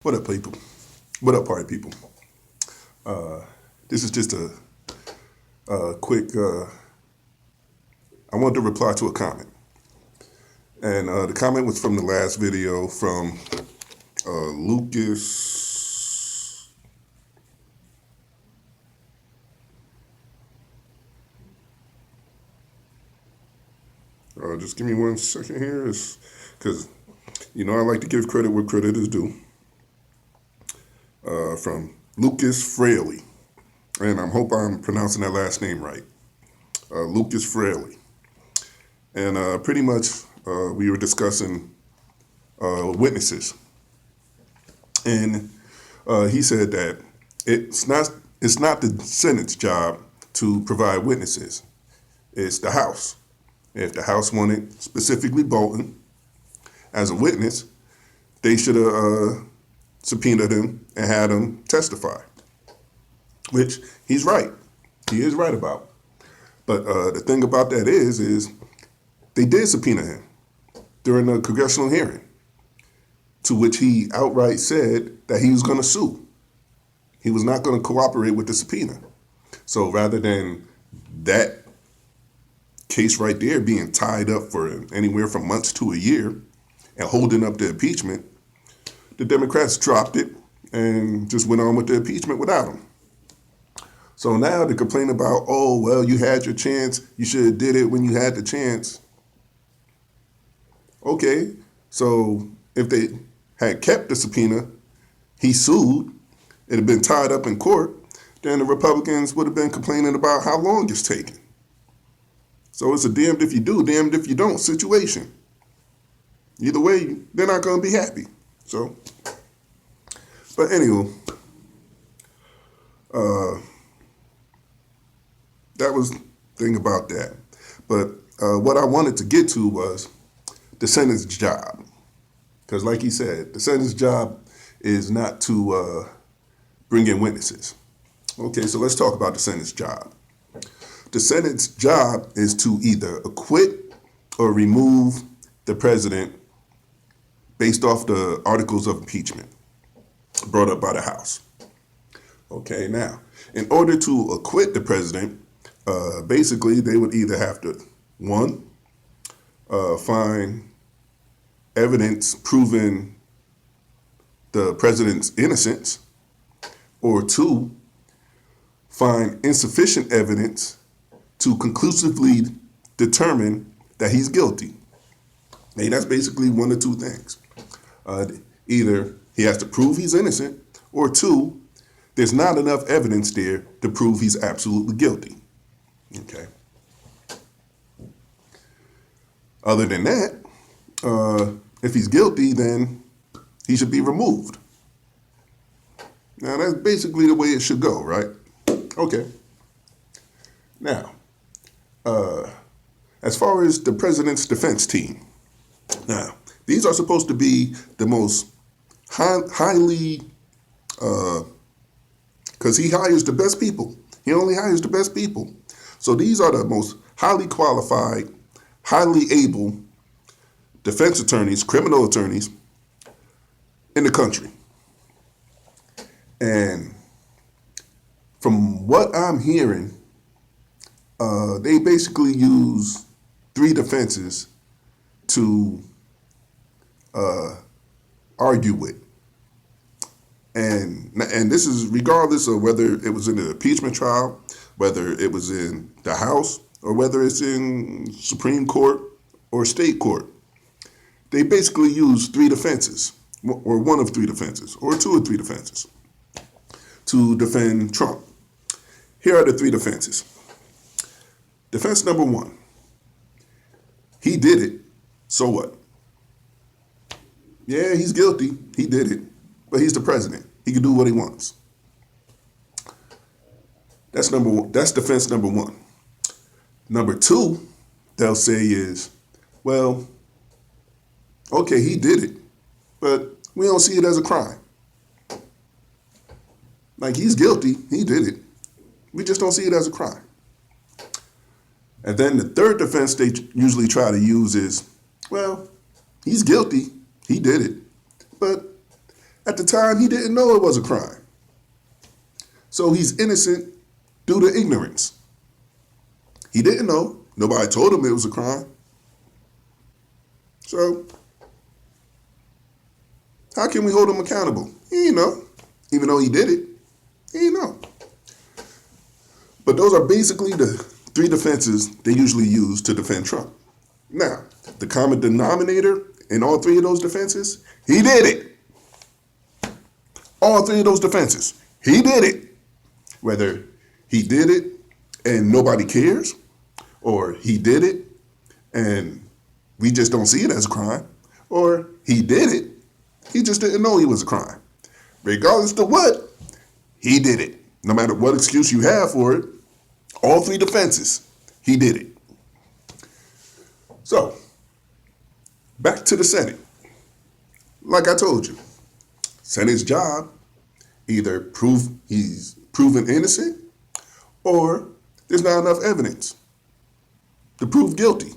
What up, people? What up, party people? This is just a quick. I wanted to reply to a comment, and the comment was from the last video from Lucas. Just give me 1 second here, because I like to give credit where credit is due. From Lucas Fraley, and I hope I'm pronouncing that last name right. Lucas Fraley. And pretty much we were discussing witnesses. And he said that it's not the Senate's job to provide witnesses. It's the House. If the House wanted specifically Bolton as a witness, they should have subpoenaed him and had him testify, which he's right. He is right about. But the thing about that is they did subpoena him during a congressional hearing, to which he outright said that he was going to sue. He was not going to cooperate with the subpoena. So rather than that case right there being tied up for anywhere from months to a year and holding up the impeachment, the Democrats dropped it and just went on with the impeachment without him. So now they complain about, oh, well, you had your chance. You should have did it when you had the chance. Okay, so if they had kept the subpoena, he sued, it had been tied up in court, then the Republicans would have been complaining about how long it's taking. So it's a damned if you do, damned if you don't situation. Either way, they're not going to be happy. So, but anyway, that was the thing about that. But what I wanted to get to was the Senate's job. Because like he said, the Senate's job is not to bring in witnesses. Okay, so let's talk about the Senate's job. The Senate's job is to either acquit or remove the president based off the articles of impeachment brought up by the House. Okay, now, in order to acquit the president, basically they would either have to, one, find evidence proving the president's innocence, or two, find insufficient evidence to conclusively determine that he's guilty. Now, that's basically one of two things. Either he has to prove he's innocent, or two, there's not enough evidence there to prove he's absolutely guilty. Okay. Other than that, if he's guilty, then he should be removed. Now, that's basically the way it should go, right? Okay. Now, as far as the president's defense team, now, these are supposed to be the most highly, because he hires the best people. He only hires the best people. So these are the most highly qualified, highly able defense attorneys, criminal attorneys in the country. And from what I'm hearing, they basically use three defenses to argue with. And this is regardless of whether it was in the impeachment trial, whether it was in the House, or whether it's in Supreme Court or state court. They basically use three defenses, or one of three defenses, or two or three defenses to defend Trump. Here are the three defenses. Defense number one, he did it, so what? Yeah, he's guilty, he did it, but he's the president. He can do what he wants. That's number one. That's defense number one. Number two, they'll say is, well, okay, he did it, but we don't see it as a crime. Like, he's guilty, he did it. We just don't see it as a crime. And then the third defense they usually try to use is, well, he's guilty, he did it, but At the time, he didn't know it was a crime. So he's innocent due to ignorance. He didn't know. Nobody told him it was a crime. So how can we hold him accountable? He didn't know. Even though he did it, he didn't know. But those are basically the three defenses they usually use to defend Trump. Now, the common denominator in all three of those defenses, he did it. All three of those defenses, he did it. Whether he did it and nobody cares, or he did it and we just don't see it as a crime, or he did it, he just didn't know he was a crime. Regardless of what, he did it. No matter what excuse you have for it, all three defenses, he did it. So, back to the Senate. Like I told you, Senate's job, either prove he's proven innocent or there's not enough evidence to prove guilty.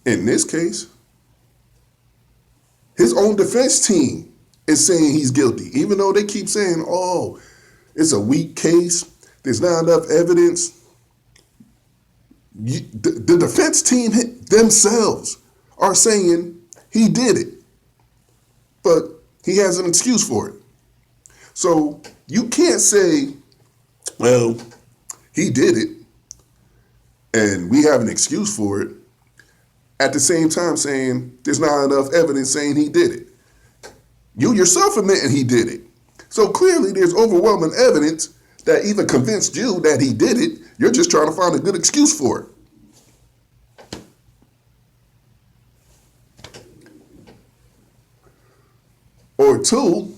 In this case, his own defense team is saying he's guilty, even though they keep saying, oh, it's a weak case, there's not enough evidence. The defense team themselves are saying he did it, but he has an excuse for it. So you can't say, well, he did it and we have an excuse for it, at the same time saying there's not enough evidence saying he did it. You yourself admitting he did it. So clearly there's overwhelming evidence that even convinced you that he did it. You're just trying to find a good excuse for it. Or two,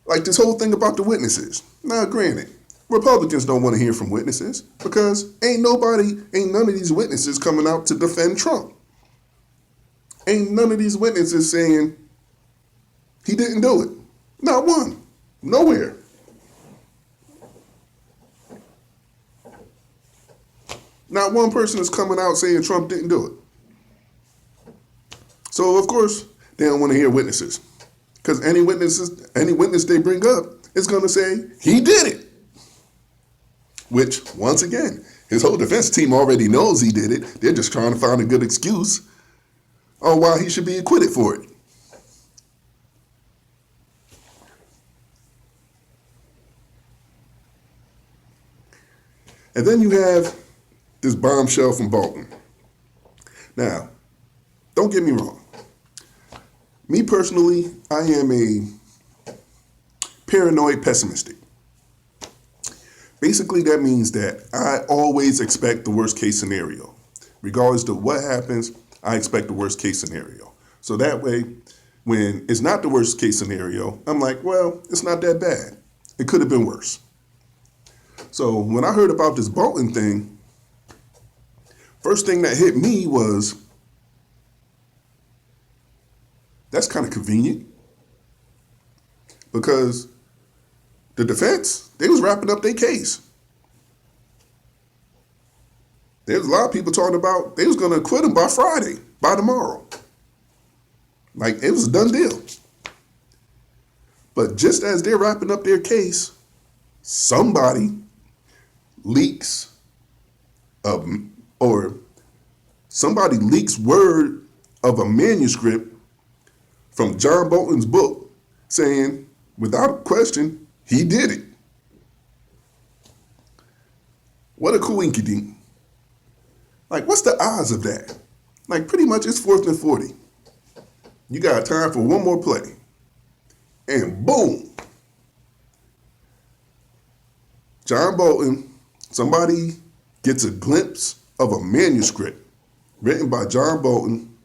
like this whole thing about the witnesses. Now, granted, Republicans don't want to hear from witnesses because ain't none of these witnesses coming out to defend Trump. Ain't none of these witnesses saying he didn't do it. Not one. Nowhere. Not one person is coming out saying Trump didn't do it. So, of course, they don't want to hear witnesses. Because any witness they bring up is going to say, he did it. Which, once again, his whole defense team already knows he did it. They're just trying to find a good excuse on why he should be acquitted for it. And then you have this bombshell from Bolton. Now, don't get me wrong. Me personally, I am a paranoid pessimistic. Basically, that means that I always expect the worst case scenario. Regardless of what happens, I expect the worst case scenario. So that way, when it's not the worst case scenario, I'm like, well, it's not that bad. It could have been worse. So when I heard about this Bolton thing, first thing that hit me was, that's kind of convenient. Because the defense, they was wrapping up their case. There's a lot of people talking about they was going to acquit him by Friday, by tomorrow. Like, it was a done deal. But just as they're wrapping up their case, somebody leaks somebody leaks word of a manuscript from John Bolton's book saying, without question, he did it. What a coinkydink. Like, what's the odds of that? Like, pretty much it's 4th and 40. You got time for one more play. And boom. John Bolton, somebody gets a glimpse of a manuscript written by John Bolton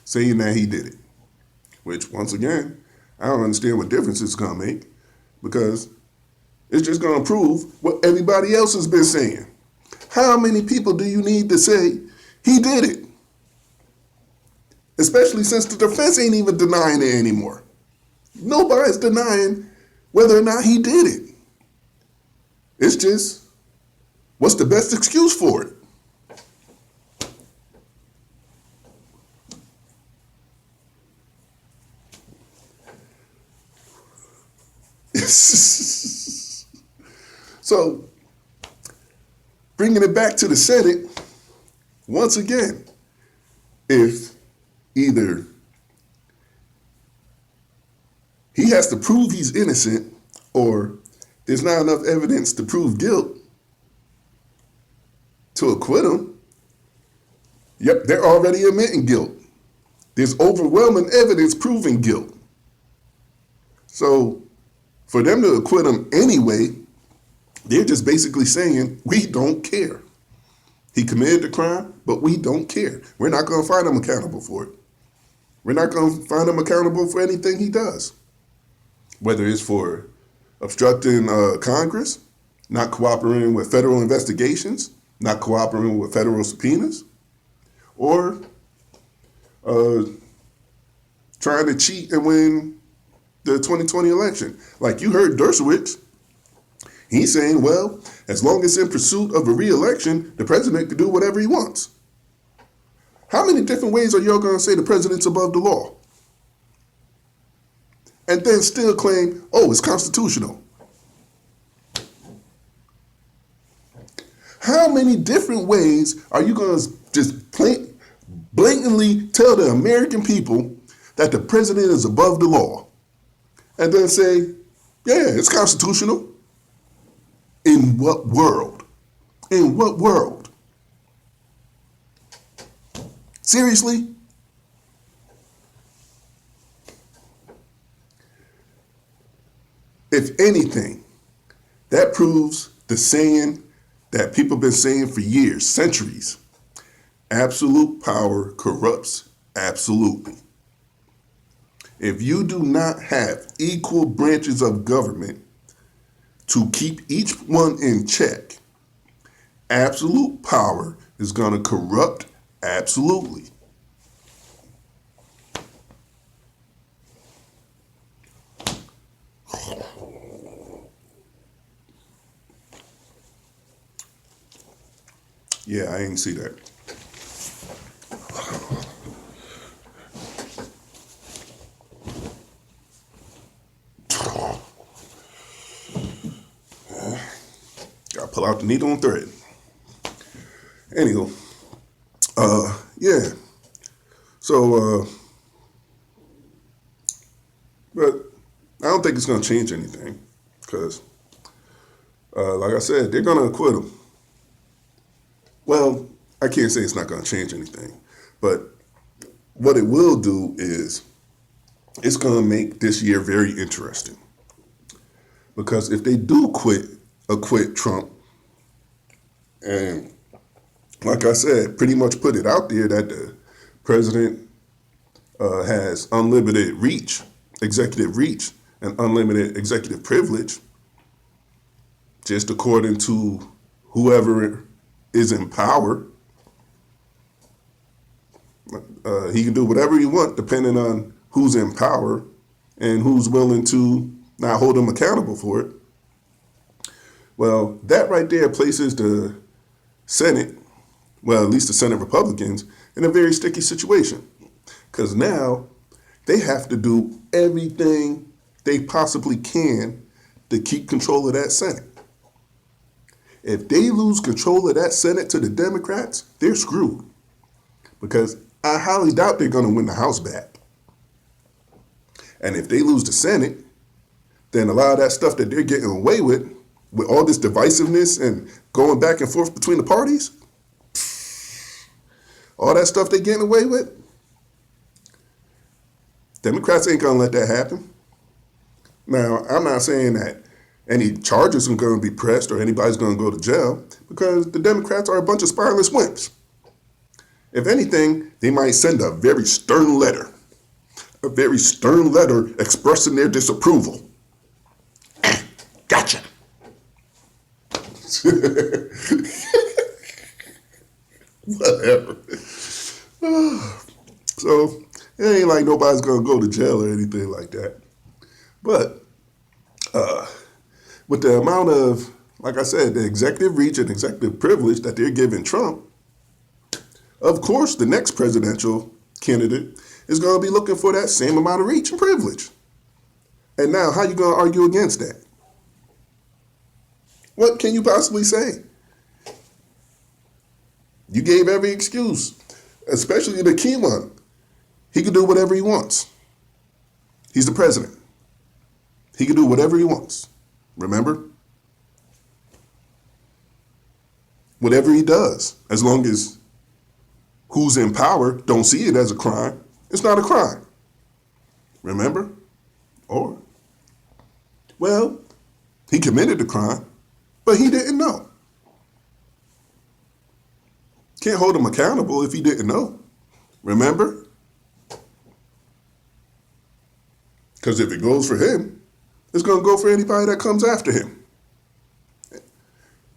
saying that he did it. Which, once again, I don't understand what difference it's going to make, because it's just going to prove what everybody else has been saying. How many people do you need to say he did it? Especially since the defense ain't even denying it anymore. Nobody's denying whether or not he did it. It's just, what's the best excuse for it? So, bringing it back to the Senate, once again, if either he has to prove he's innocent or there's not enough evidence to prove guilt to acquit him, yep, they're already admitting guilt. There's overwhelming evidence proving guilt. So for them to acquit him anyway, they're just basically saying, we don't care. He committed the crime, but we don't care. We're not going to find him accountable for it. We're not going to find him accountable for anything he does. Whether it's for obstructing Congress, not cooperating with federal investigations, not cooperating with federal subpoenas, or trying to cheat and win the 2020 election. Like you heard Dershowitz, he's saying, well, as long as in pursuit of a re-election, the president can do whatever he wants. How many different ways are y'all going to say the president's above the law? And then still claim, oh, it's constitutional. How many different ways are you going to just blatantly tell the American people that the president is above the law? And then say, yeah, it's constitutional. In what world? In what world? Seriously? If anything, that proves the saying that people have been saying for years, centuries. Absolute power corrupts absolutely. If you do not have equal branches of government to keep each one in check, absolute power is going to corrupt absolutely. Yeah, I ain't see that. Gotta pull out the needle and thread. Anywho, yeah. So, but I don't think it's gonna change anything because, like I said, they're gonna acquit him. Well, I can't say it's not going to change anything, but what it will do is it's going to make this year very interesting. Because if they do acquit Trump, and like I said, pretty much put it out there that the president has unlimited reach, executive reach, and unlimited executive privilege, just according to whoever is in power. He can do whatever he wants depending on who's in power and who's willing to not hold him accountable for it. Well, that right there places the Senate, well, at least the Senate Republicans, in a very sticky situation. Because now they have to do everything they possibly can to keep control of that Senate. If they lose control of that Senate to the Democrats, they're screwed. Because I highly doubt they're going to win the House back. And if they lose the Senate, then a lot of that stuff that they're getting away with all this divisiveness and going back and forth between the parties, all that stuff they're getting away with, Democrats ain't going to let that happen. Now, I'm not saying that any charges are going to be pressed or anybody's going to go to jail because the Democrats are a bunch of spineless wimps. If anything, they might send a very stern letter expressing their disapproval. Gotcha. Whatever. So it ain't like nobody's going to go to jail or anything like that. But with the amount of, like I said, the executive reach and executive privilege that they're giving Trump, of course the next presidential candidate is going to be looking for that same amount of reach and privilege. And now, how you going to argue against that? What can you possibly say? You gave every excuse, especially the key one. He can do whatever he wants. He's the president. He can do whatever he wants. Remember? Whatever he does, as long as who's in power don't see it as a crime, it's not a crime. Remember? Or, well, he committed the crime, but he didn't know. Can't hold him accountable if he didn't know. Remember? Because if it goes for him, it's going to go for anybody that comes after him.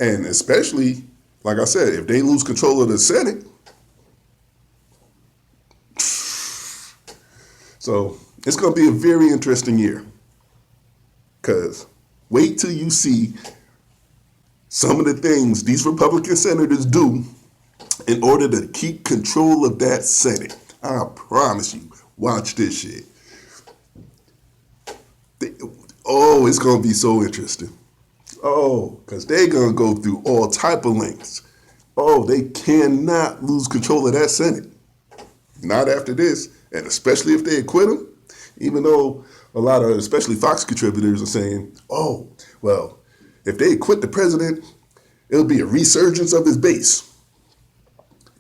And especially, like I said, if they lose control of the Senate. So it's going to be a very interesting year. Because wait till you see some of the things these Republican senators do in order to keep control of that Senate. I promise you, watch this shit. It's going to be so interesting. Because they're going to go through all type of lengths. They cannot lose control of that Senate. Not after this, and especially if they acquit him, even though a lot of, especially Fox contributors are saying, well, if they acquit the president, it'll be a resurgence of his base.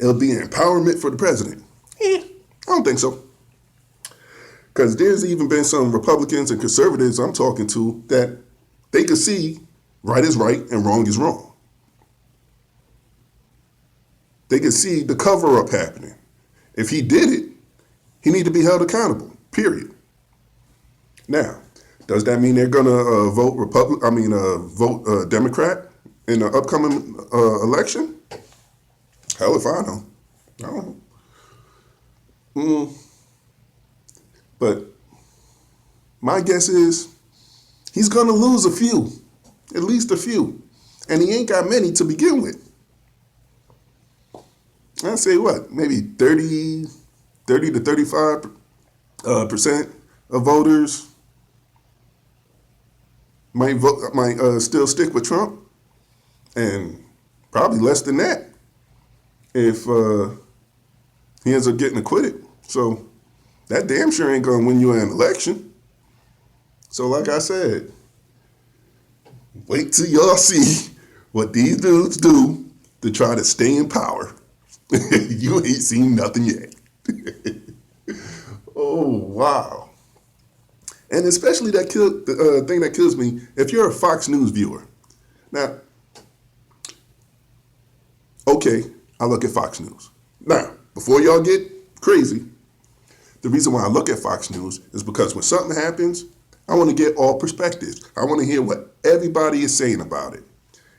It'll be an empowerment for the president. I don't think so. Because there's even been some Republicans and conservatives I'm talking to that they could see right is right and wrong is wrong. They could see the cover-up happening. If he did it, he need to be held accountable, period. Now, does that mean they're going to vote Democrat in the upcoming election? Hell if I know. I don't know. But my guess is he's going to lose a few, at least a few. And he ain't got many to begin with. I'd say what, maybe 30 to 35% of voters might still stick with Trump, and probably less than that if he ends up getting acquitted. So that damn sure ain't gonna win you an election. So like I said, wait till y'all see what these dudes do to try to stay in power. You ain't seen nothing yet. Wow. And especially the thing that kills me, if you're a Fox News viewer. Now, okay, I look at Fox News. Now, before y'all get crazy, the reason why I look at Fox News is because when something happens, I want to get all perspectives. I want to hear what everybody is saying about it.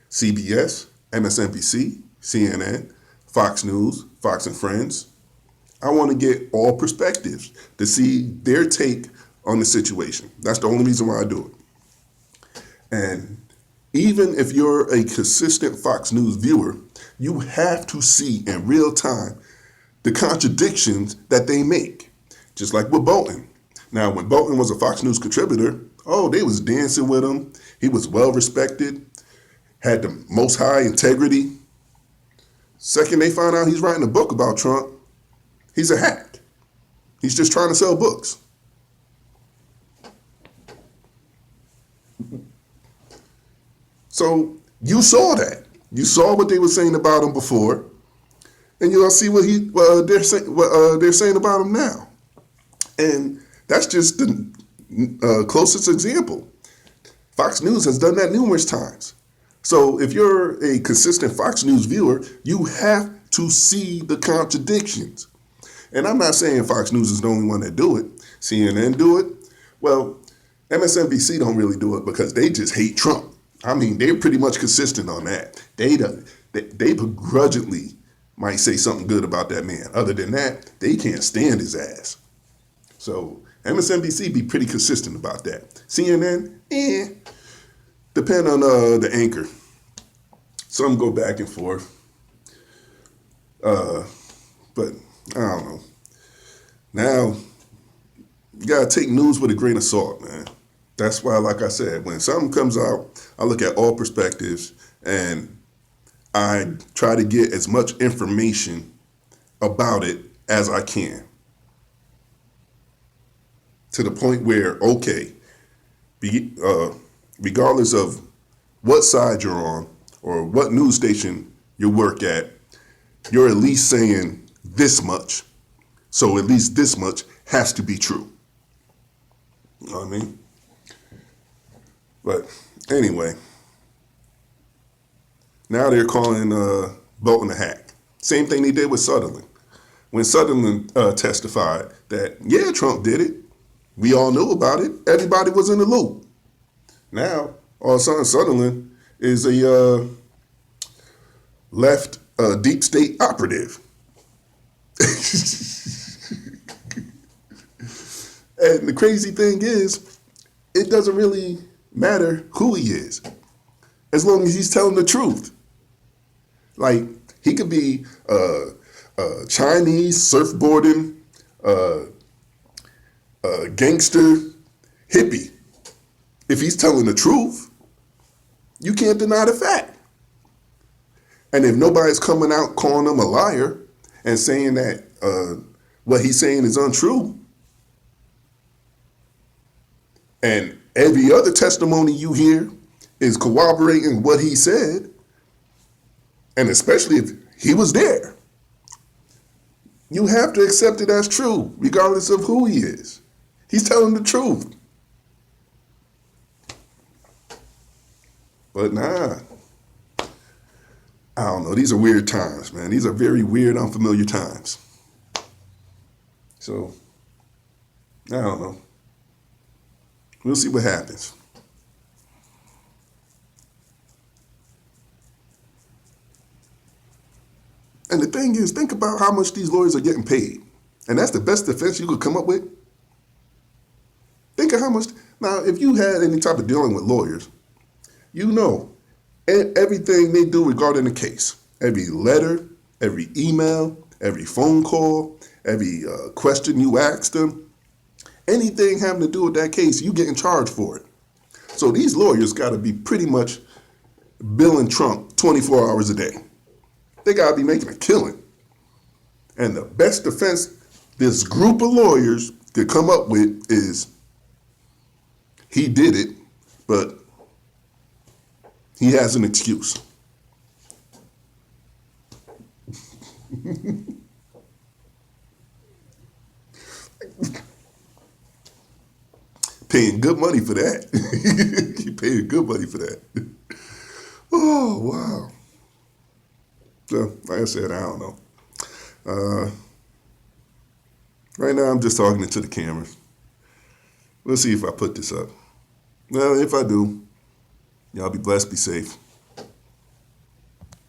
CBS, MSNBC, CNN, Fox News, Fox and Friends. I want to get all perspectives to see their take on the situation. That's the only reason why I do it. And even if you're a consistent Fox News viewer, you have to see in real time the contradictions that they make. Just like with Bolton. Now, when Bolton was a Fox News contributor, they was dancing with him. He was well respected, had the most high integrity. Second they find out he's writing a book about Trump, he's a hack. He's just trying to sell books. So you saw that. You saw what they were saying about him before, and you'll see what they're saying about him now. And that's just the closest example. Fox News has done that numerous times. So if you're a consistent Fox News viewer, you have to see the contradictions. And I'm not saying Fox News is the only one that do it. CNN do it. Well, MSNBC don't really do it because they just hate Trump. I mean, they're pretty much consistent on that. They begrudgingly might say something good about that man. Other than that, they can't stand his ass. So MSNBC be pretty consistent about that. CNN, depend on the anchor. Some go back and forth. But I don't know. Now, you gotta take news with a grain of salt, man. That's why, like I said, when something comes out, I look at all perspectives and I try to get as much information about it as I can, to the point where, okay, regardless of what side you're on or what news station you work at, you're at least saying this much. So at least this much has to be true. You know what I mean? But anyway, now they're calling Bolton a hack. Same thing they did with Sutherland. When Sutherland testified that, yeah, Trump did it, we all knew about it. Everybody was in the loop. Now, all of a sudden, Sutherland is a left deep state operative. And the crazy thing is, it doesn't really matter who he is, as long as he's telling the truth. Like, he could be Chinese, surfboarding, gangster, hippie. If he's telling the truth, you can't deny the fact. And if nobody's coming out calling him a liar and saying that what he's saying is untrue, and every other testimony you hear is corroborating what he said, and especially if he was there, you have to accept it as true, regardless of who he is. He's telling the truth. But nah, I don't know. These are weird times, man. These are very weird, unfamiliar times. So, I don't know. We'll see what happens. And the thing is, think about how much these lawyers are getting paid. And that's the best defense you could come up with. Think of how much. Now, if you had any type of dealing with lawyers, you know everything they do regarding the case. Every letter, every email, every phone call, every question you ask them, anything having to do with that case, you getting charged for it. So these lawyers got to be pretty much billing Trump 24 hours a day. They got to be making a killing. And the best defense this group of lawyers could come up with is, he did it, but he has an excuse. Paying good money for that. You're paying good money for that. Oh, wow. So, like I said, I don't know. Right now, I'm just talking into the camera. We'll see if I put this up. Well, if I do, y'all be blessed, be safe.